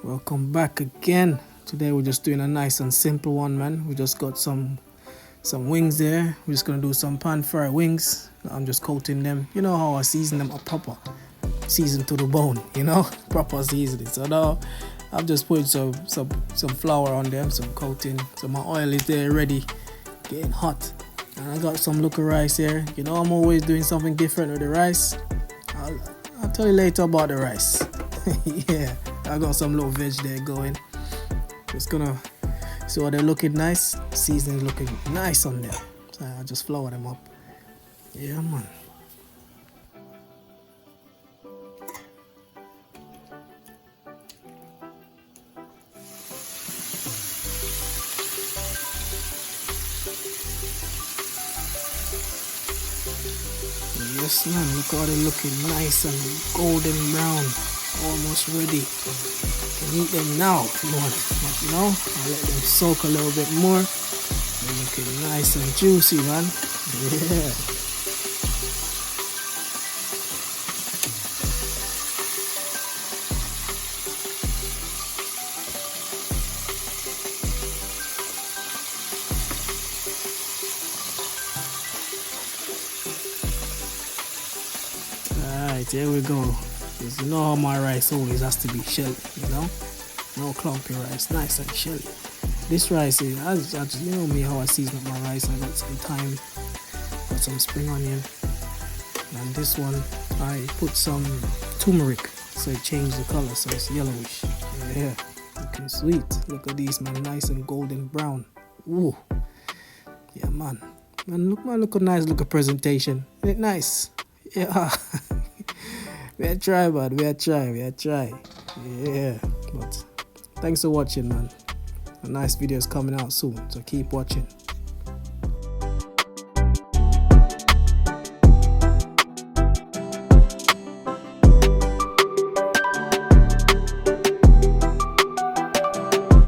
Welcome back again. Today we're just doing a nice and simple one, man. We just got some wings there. We're just gonna do some pan fry wings. I'm just coating them. You know how I season them up proper, seasoned to the bone. You know, proper seasoning. So now I've just put some flour on them, some coating. So my oil is there ready, getting hot. And I got some local rice here. You know, I'm always doing something different with the rice. I'll tell you later about the rice. Yeah, I got some little veg there going. Just gonna see how they're looking nice. Seasoning's looking nice on there. So I just flour them up. Yeah, man. Yes, man. Look how they're looking nice and golden brown. Almost ready. You can eat them now if you want. But you know, I'll let them soak a little bit more. They're looking nice and juicy, man. Yeah. Alright, here we go. Because you know how my rice always has to be shelly, you know? No clumpy rice, nice and shelly. This rice is, you know me how I season up my rice. I got some thyme, got some spring onion. And this one, I put some turmeric, so it changed the color, so it's yellowish. Yeah, looking sweet. Look at these, man, nice and golden brown. Ooh, yeah, man. Man, look a nice look presentation. Isn't it nice? Yeah. We try, man. We try. Yeah. But thanks for watching, man. A nice video is coming out soon, so keep watching.